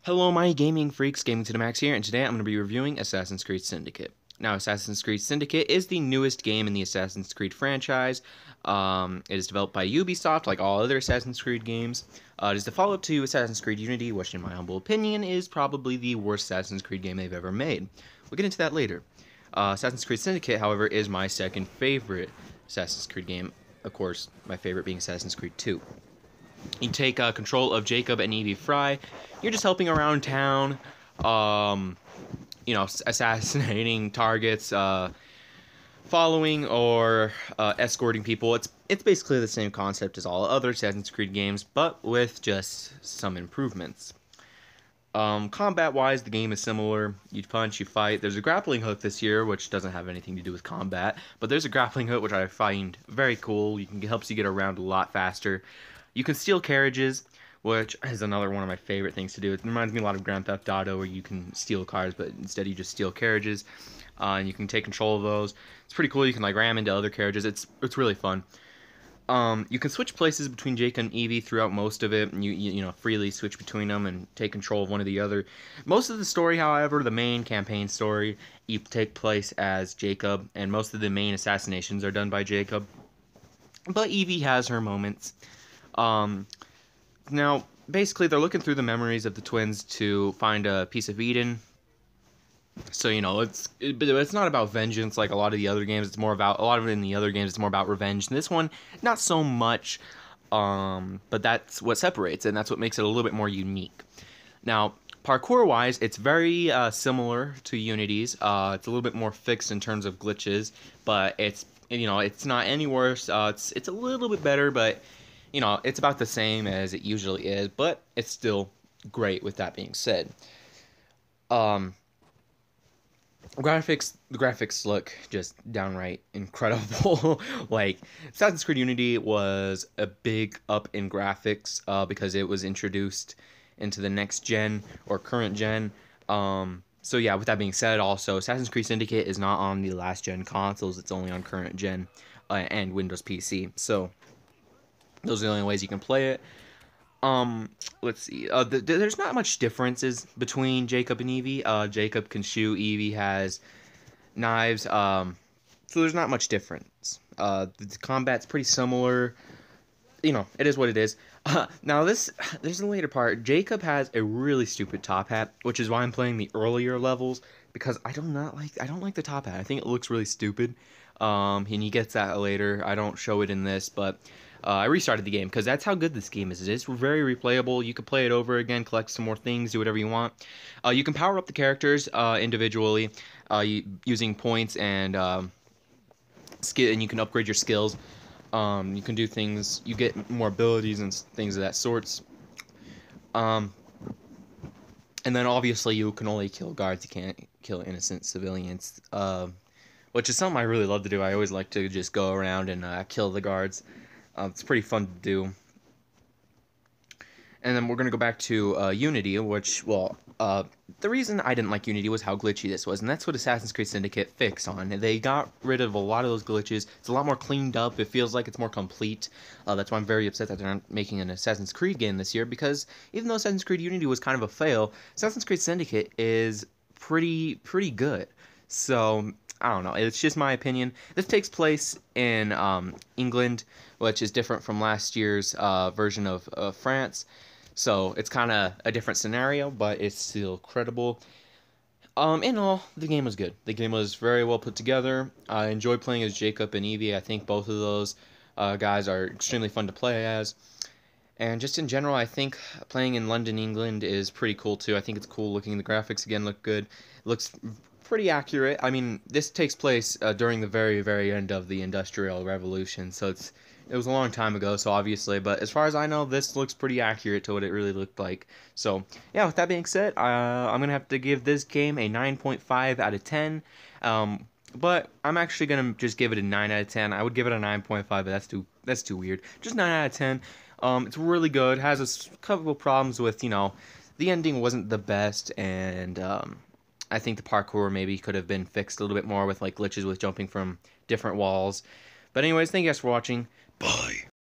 Hello, my gaming freaks, Gaming to the Max here, and today I'm going to be reviewing Assassin's Creed Syndicate. Now, Assassin's Creed Syndicate is the newest game in the Assassin's Creed franchise. It is developed by Ubisoft, like all other Assassin's Creed games. It is the follow-up to Assassin's Creed Unity, which, in my humble opinion, is probably the worst Assassin's Creed game they've ever made. We'll get into that later. Assassin's Creed Syndicate, however, is my second favorite Assassin's Creed game. Of course, my favorite being Assassin's Creed 2. You take control of Jacob and Evie Fry. You're just helping around town, assassinating targets, following or escorting people. It's basically the same concept as all other Assassin's Creed games, but with just some improvements. Combat-wise, the game is similar. You punch, you fight. There's a grappling hook this year, which doesn't have anything to do with combat, but there's a grappling hook which I find very cool. Helps you get around a lot faster. You can steal carriages, which is another one of my favorite things to do. It reminds me a lot of Grand Theft Auto, where you can steal cars, but instead you just steal carriages, and you can take control of those. It's pretty cool. You can ram into other carriages. It's really fun. You can switch places between Jake and Evie throughout most of it, and you freely switch between them and take control of one or the other. Most of the story, however, the main campaign story, you take place as Jacob, and most of the main assassinations are done by Jacob. But Evie has her moments. Now, basically, they're looking through the memories of the twins to find a piece of Eden. So, it's not about vengeance like a lot of the other games. A lot of it in the other games, it's more about revenge. In this one, not so much, but that's what separates it, and that's what makes it a little bit more unique. Now, parkour-wise, it's very similar to Unity's. It's a little bit more fixed in terms of glitches, but it's not any worse. It's a little bit better, but it's about the same as it usually is, but it's still great with that being said. The graphics look just downright incredible. Like, Assassin's Creed Unity was a big up in graphics because it was introduced into the next gen or current gen. So yeah, with that being said, also, Assassin's Creed Syndicate is not on the last gen consoles. It's only on current gen and Windows PC. So those are the only ways you can play it. Let's see. There's not much differences between Jacob and Evie. Jacob can shoot. Evie has knives. So there's not much difference. The combat's pretty similar. It is what it is. Now there's the later part. Jacob has a really stupid top hat, which is why I'm playing the earlier levels, because I don't like the top hat. I think it looks really stupid. And he gets that later. I don't show it in this, but I restarted the game because that's how good this game is. It's very replayable. You can play it over again, collect some more things, do whatever you want. You can power up the characters individually using points and skill, and you can upgrade your skills. You can do things. You get more abilities and things of that sorts. And then obviously you can only kill guards. You can't kill innocent civilians. Which is something I really love to do. I always like to just go around and kill the guards. It's pretty fun to do. And then we're going to go back to Unity, which, the reason I didn't like Unity was how glitchy this was, and that's what Assassin's Creed Syndicate fixed on. They got rid of a lot of those glitches. It's a lot more cleaned up. It feels like it's more complete. That's why I'm very upset that they're not making an Assassin's Creed game this year, because even though Assassin's Creed Unity was kind of a fail, Assassin's Creed Syndicate is pretty good. So I don't know. It's just my opinion. This takes place in England, which is different from last year's version of France. So it's kind of a different scenario, but it's still credible. In all, the game was good. The game was very well put together. I enjoyed playing as Jacob and Evie. I think both of those guys are extremely fun to play as. And just in general, I think playing in London, England is pretty cool too. I think it's cool looking. The graphics, again, look good. It looks pretty accurate. I mean, this takes place during the very end of the Industrial Revolution, so it was a long time ago, so obviously, but as far as I know, this looks pretty accurate to what it really looked like. So yeah, with that being said, I'm gonna have to give this game a 9.5 out of 10. But I'm actually gonna just give it a 9 out of 10. I would give it a 9.5, but that's too weird. Just 9 out of 10. It's really good. Has a couple of problems with, the ending wasn't the best, and I think the parkour maybe could have been fixed a little bit more with like glitches with jumping from different walls. But anyways, thank you guys for watching. Bye.